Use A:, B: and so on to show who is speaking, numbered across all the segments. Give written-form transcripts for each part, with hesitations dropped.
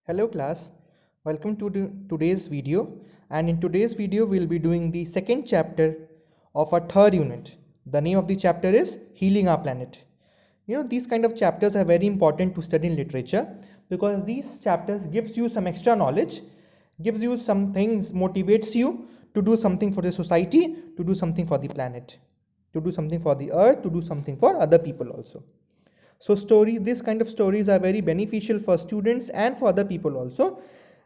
A: Hello class, welcome to today's video, and in today's video we'll be doing the second chapter of our third unit. The name of the chapter is Healing Our Planet. These kind of chapters are very important to study in literature because these chapters gives you some extra knowledge, gives you some things, motivates you to do something for the society, to do something for the planet, to do something for the earth, to do something for other people also. So stories, this kind of stories are very beneficial for students and for other people also.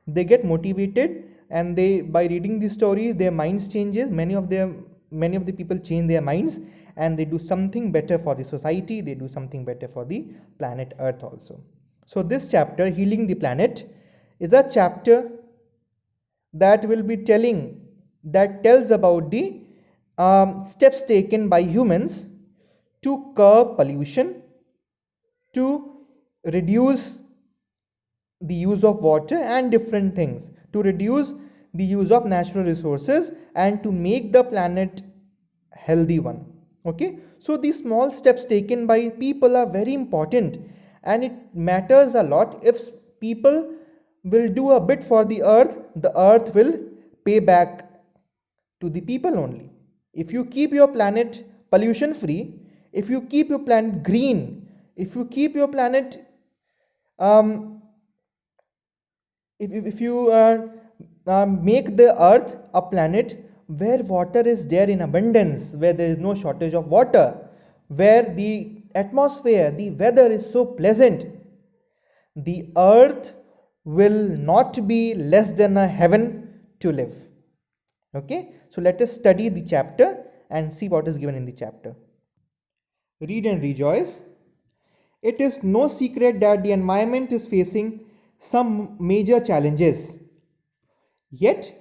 A: They get motivated, and they, by reading these stories, their minds changes. Many of the people change their minds, and they do something better for the society. They do something better for the planet Earth also. So this chapter, Healing the Planet, is a chapter that will be tells about the steps taken by humans to curb pollution, to reduce the use of water and different things, to reduce the use of natural resources, and to make the planet healthy one. Okay, so these small steps taken by people are very important, and it matters a lot. If people will do a bit for the earth will pay back to the people only. If you keep your planet pollution free, if you keep your planet green, if you keep your planet if you make the earth a planet where water is there in abundance, where there is no shortage of water, where the atmosphere, the weather is so pleasant, the earth will not be less than a heaven to live. Okay, so let us study the chapter and see what is given in the chapter. Read and rejoice. It is no secret that the environment is facing some major challenges. Yet,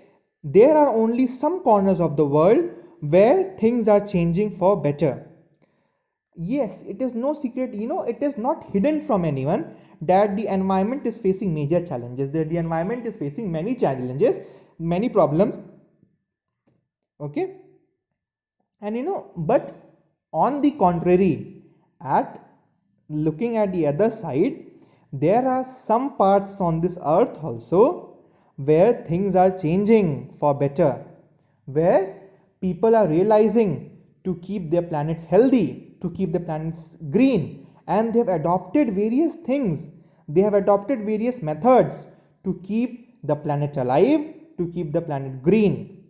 A: there are only some corners of the world where things are changing for better. Yes, it is no secret, it is not hidden from anyone that the environment is facing major challenges, that the environment is facing many challenges, many problems. Okay, and but on the contrary, at looking at the other side, there are some parts on this earth also where things are changing for better, where people are realizing to keep their planets healthy, to keep the planets green, and they have adopted various things, they have adopted various methods to keep the planet alive, to keep the planet green.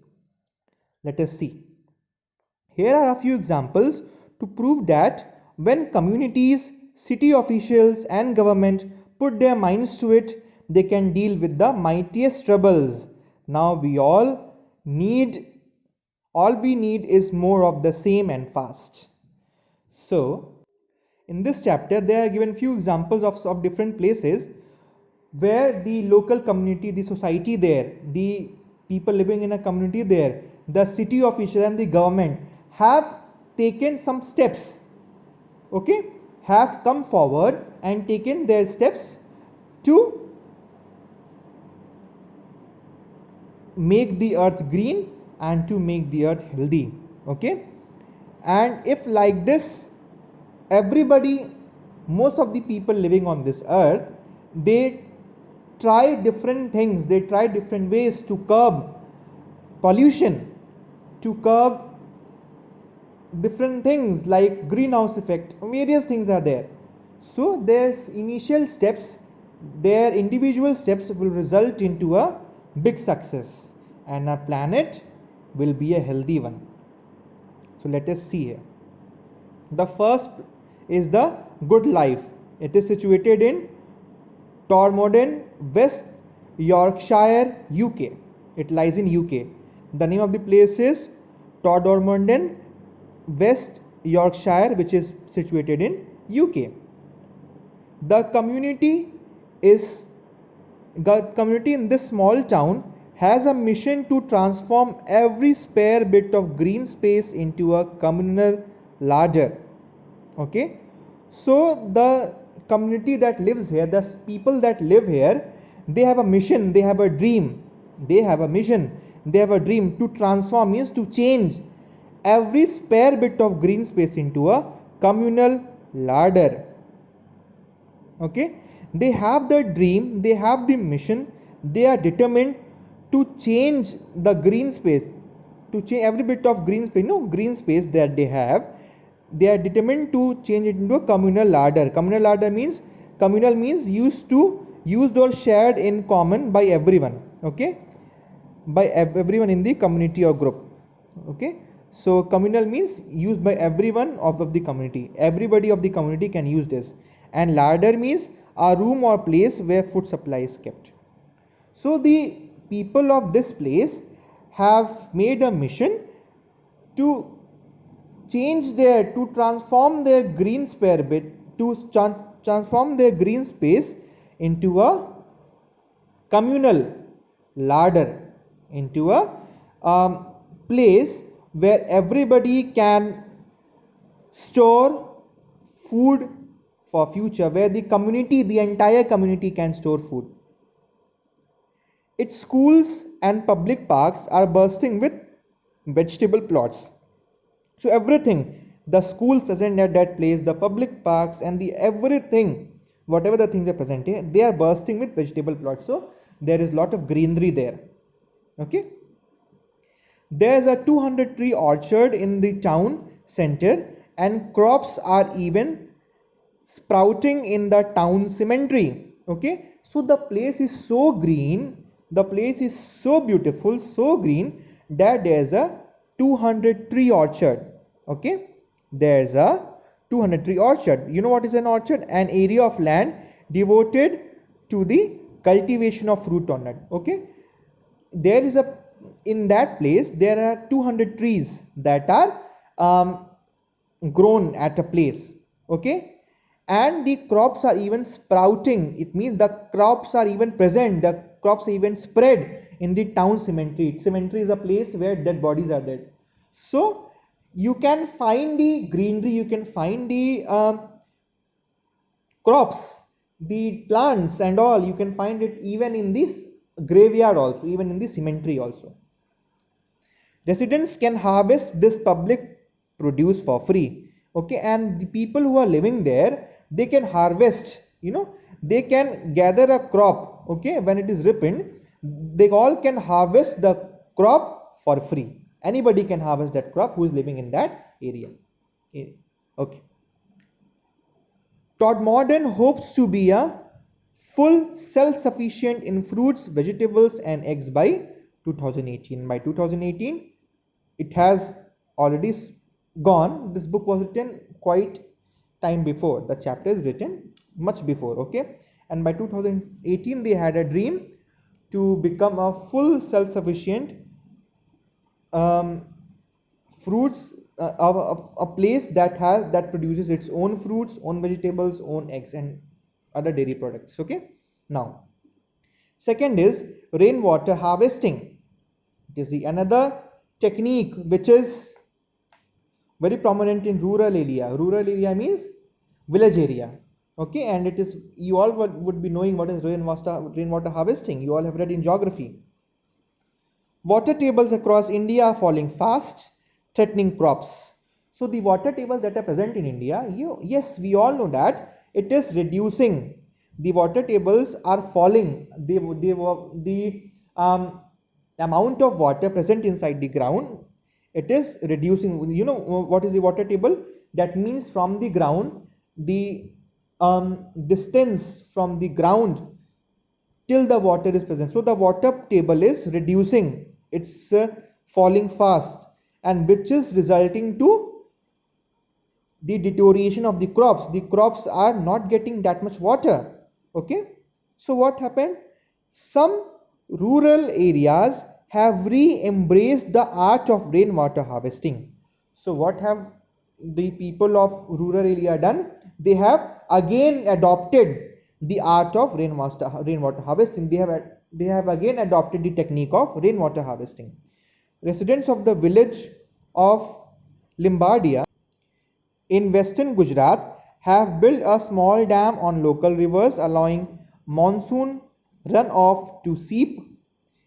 A: Let us see. Here are a few examples to prove that when communities, city officials, and government put their minds to it, they can deal with the mightiest troubles. Now all we need is more of the same and fast. So, in this chapter, there are given few examples of different places where the local community, the society there, the people living in a community there, the city officials and the government have taken some steps, okay, have come forward and taken their steps to make the earth green and to make the earth healthy. Okay, and if like this, everybody, most of the people living on this earth, they try different things, they try different ways to curb pollution, to curb different things like greenhouse effect, various things are there. So there's initial steps, their individual steps will result into a big success, and our planet will be a healthy one. So let us see here. The first is the Good Life. It is situated in Tormodden, West Yorkshire, UK. It lies in UK. The name of the place is Tormodden, West Yorkshire, which is situated in UK. The community in this small town has a mission to transform every spare bit of green space into a communal larder. Okay, so the community that lives here, the people that live here, they have a mission, they have a dream, they have a mission, they have a dream to transform, means to change every spare bit of green space into a communal larder. Okay, They have the dream, they have the mission, they are determined to change the green space, to change every bit of green space, green space that they have. They are determined to change it into a communal larder. Communal means used to used or shared in common by everyone. Okay, by everyone in the community or group. Okay, so communal means used by everyone of the community. Everybody of the community can use this. And larder means a room or place where food supply is kept. So the people of this place have made a mission to to transform their green spare bit, to transform their green space into a communal larder, into a place where everybody can store food for future, where the entire community can store food. Its schools and public parks are bursting with vegetable plots. So everything, the schools present at that place, the public parks, and the everything, whatever the things are present here, they are bursting with vegetable plots. So there is lot of greenery there. Okay. There's a 200 tree orchard in the town center, and crops are even sprouting in the town cemetery. Okay, so the place is so green, the place is so beautiful, so green, that there's a 200 tree orchard. Okay, there's a 200 tree orchard. You know what is an orchard? An area of land devoted to the cultivation of fruit or nut. Okay, there is a in that place there are 200 trees that are grown at a place. Okay, and the crops are even sprouting. It means the crops are even present, the crops are even spread in the town cemetery. Cemetery is a place where dead bodies are dead. So you can find the greenery, you can find the crops, the plants and all, you can find it even in this graveyard also, even in the cemetery also. Residents can harvest this public produce for free. Okay, and the people who are living there, they can harvest, they can gather a crop. Okay, when it is ripened, they all can harvest the crop for free. Anybody can harvest that crop who is living in that area. Okay. Todmorden hopes to be a full self-sufficient in fruits, vegetables and eggs by 2018. By 2018, it has already gone. This book was written quite time before. The chapter is written much before. Okay, and by 2018 they had a dream to become a full self-sufficient fruits, a place that produces its own fruits, own vegetables, own eggs and other dairy products. Okay, now second is rainwater harvesting. It is the another technique which is very prominent in rural area. Rural area means village area. Okay, and it is, you all would be knowing what is rainwater harvesting. You all have read in geography. Water tables across India are falling fast, threatening crops. So the water tables that are present in India, yes, we all know that it is reducing. The water tables are falling. The amount of water present inside the ground, it is reducing. You know what is the water table? That means from the ground, the distance from the ground till the water is present. So the water table is reducing. It's falling fast, and which is resulting to the deterioration of the crops. The crops are not getting that much water. Okay, so what happened? Some rural areas have re-embraced the art of rainwater harvesting. So what have the people of rural area done? They have again adopted the art of rainwater harvesting. They have again adopted the technique of rainwater harvesting. Residents of the village of Limbardia in western Gujarat have built a small dam on local rivers, allowing monsoon runoff to seep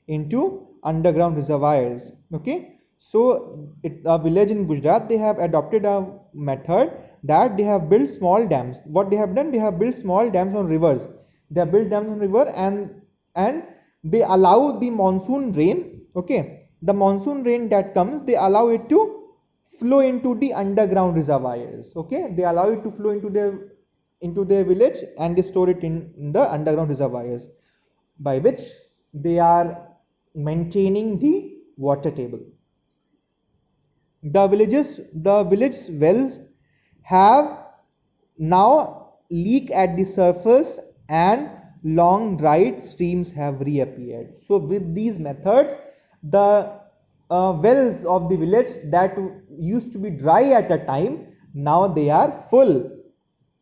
A: into underground reservoirs. Okay, so a village in Gujarat, they have adopted a method that they have built small dams. What they have done, they have built small dams on rivers. They have built dams on river, and they allow the monsoon rain. Okay, the monsoon rain that comes, they allow it to flow into the underground reservoirs. Okay, they allow it to flow into their village, and they store it in the underground reservoirs, by which they are maintaining the water table. The village wells have now leak at the surface, and long dried streams have reappeared. So with these methods, the wells of the village that used to be dry at a time, now they are full.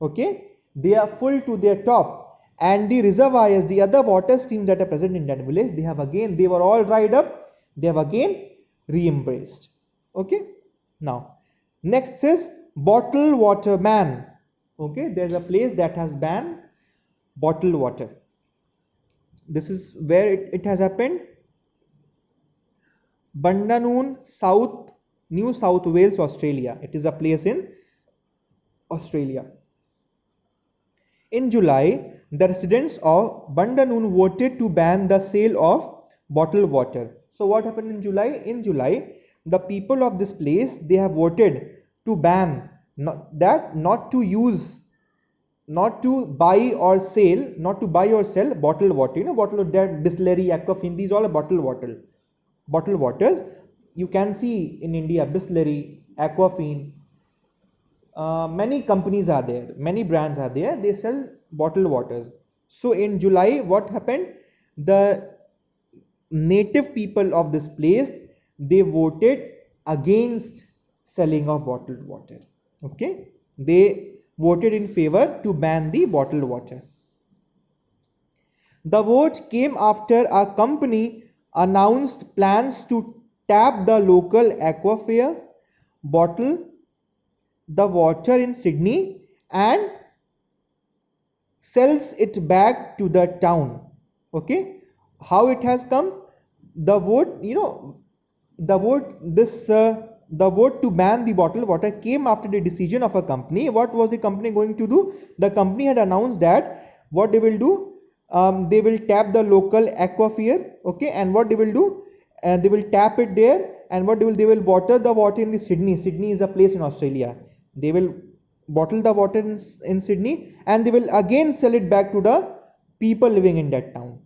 A: Okay, they are full to their top, and the reservoirs, the other water streams that are present in that village, they were all dried up, they have again re-embraced. Okay, now next is bottled water ban. Okay, there's a place that has banned bottled water. This is where it has happened. Bandanoon, New South Wales, Australia. It is a place in Australia. In July, the residents of Bandanoon voted to ban the sale of bottled water. So what happened in July? In July, the people of this place, they have voted to ban not to use, not to buy or sell bottled water. You know, bottled water, Bisleri, Aquafina, these all are bottled waters. You can see in India Bisleri, Aquafina, many companies are there, many brands are there, they sell bottled waters. So in July, what happened? The native people of this place, they voted against selling of bottled water. Okay, they voted in favor to ban the bottled water. The vote came after a company announced plans to tap the local aquifer, bottle the water in Sydney, and sells it back to the town. Okay, how it has come? The vote, the vote to ban the bottled water came after the decision of a company. What was the company going to do? The company had announced that what they will do, they will tap the local aquifer. Okay, and what they will do, they will tap it there, and what they will water the water in the Sydney. Sydney is a place in Australia. They will bottle the water in Sydney, and they will again sell it back to the people living in that town.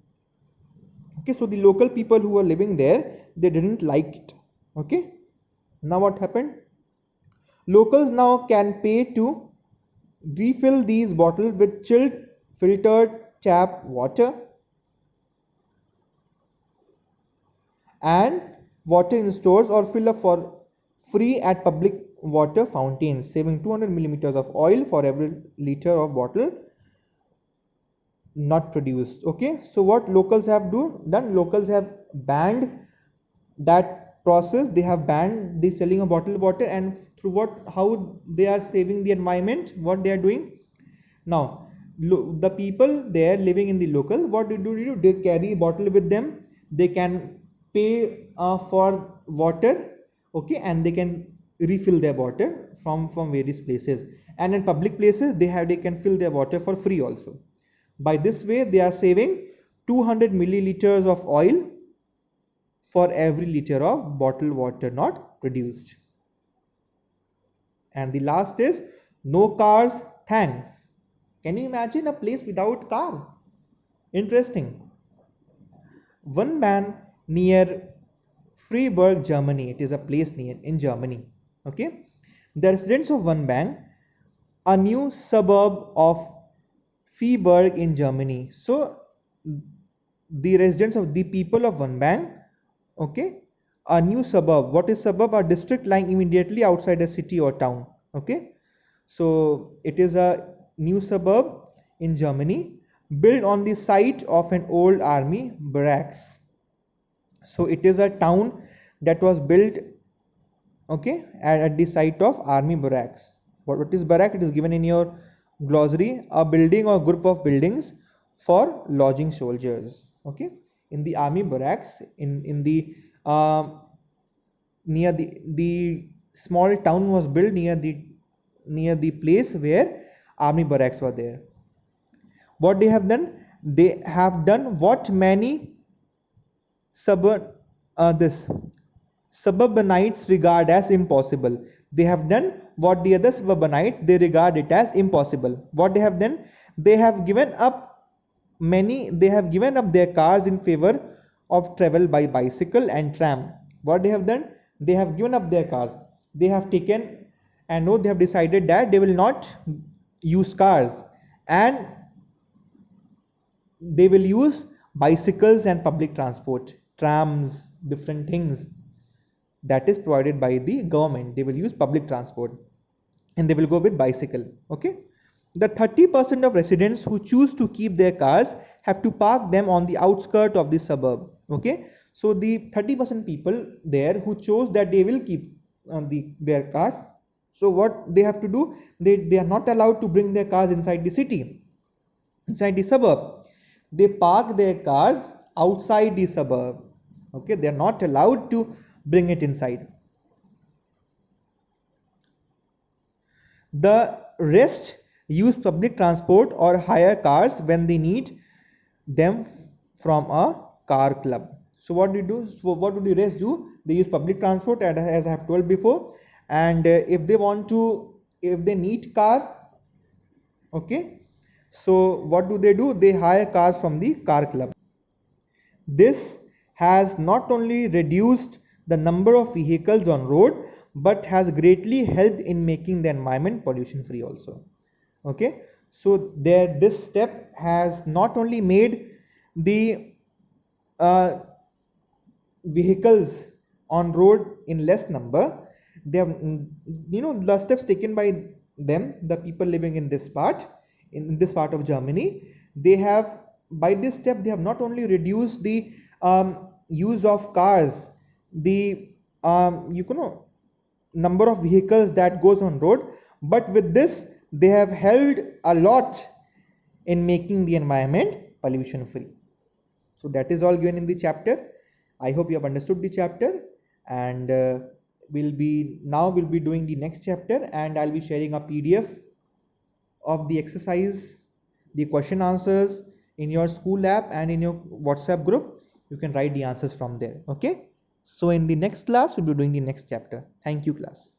A: Okay, so the local people who were living there, they didn't like it. Okay, now what happened? Locals now can pay to refill these bottles with chilled filtered tap water and water in stores, or fill up for free at public water fountains, saving 200 millimeters of oil for every liter of bottle not produced. Okay, so what locals have done? Locals have banned that process. They have banned the selling of bottled water, and through how they are saving the environment, what they are doing now. The people there living in the local, what they do, they carry bottle with them. They can pay for water. Okay, and they can refill their water from various places, and in public places they can fill their water for free also. By this way, they are saving 200 milliliters of oil for every liter of bottled water not produced. And the last is no cars, thanks. Can you imagine a place without car? Interesting. One man near Freiburg, Germany. It is a place in Germany. Okay, the residents of Wannbang, a new suburb of Freiburg in Germany. So the residents of the people of Wannbang, okay, a new suburb. What is suburb? A district lying immediately outside a city or town. Okay, so it is a new suburb in Germany, built on the site of an old army barracks. So it is a town that was built, okay, at the site of army barracks. What is barrack? It is given in your glossary: a building or group of buildings for lodging soldiers. Okay, in the army barracks, in the near the small town was built near the place where army barracks were there. What they have done? they have done what many suburban this suburbanites regard as impossible. They have done what the other suburbanites they regard it as impossible. What they have done, they have given up they have given up their cars in favor of travel by bicycle and tram. What they have done, they have given up their cars. They have taken and no, they have decided that they will not use cars, and they will use bicycles and public transport, trams, different things that is provided by the government. They will use public transport and they will go with bicycle. Okay, the 30% of residents who choose to keep their cars have to park them on the outskirt of the suburb. Okay, so the 30% people there who chose that they will keep their cars, so what they have to do, they are not allowed to bring their cars inside the city, inside the suburb. They park their cars outside the suburb. Okay, they are not allowed to bring it inside. The rest use public transport or hire cars when they need them from a car club. So what do you do? So what do the rest do? They use public transport, as I have told before, and if they want to, if they need car, okay, so what do? They hire cars from the car club. This has not only reduced the number of vehicles on road but has greatly helped in making the environment pollution free also. Okay, so this step has not only made the uh, vehicles on road in less number, they have, the steps taken by them, the people living in this part, in this part of Germany, they have, by this step they have not only reduced the use of cars, the number of vehicles that goes on road, but with this they have helped a lot in making the environment pollution free. So that is all given in the chapter. I hope you have understood the chapter, and we'll be doing the next chapter, and I'll be sharing a PDF of the exercise, the question answers in your school app and in your WhatsApp group. You can write the answers from there. Okay, so in the next class we'll be doing the next chapter. Thank you, class.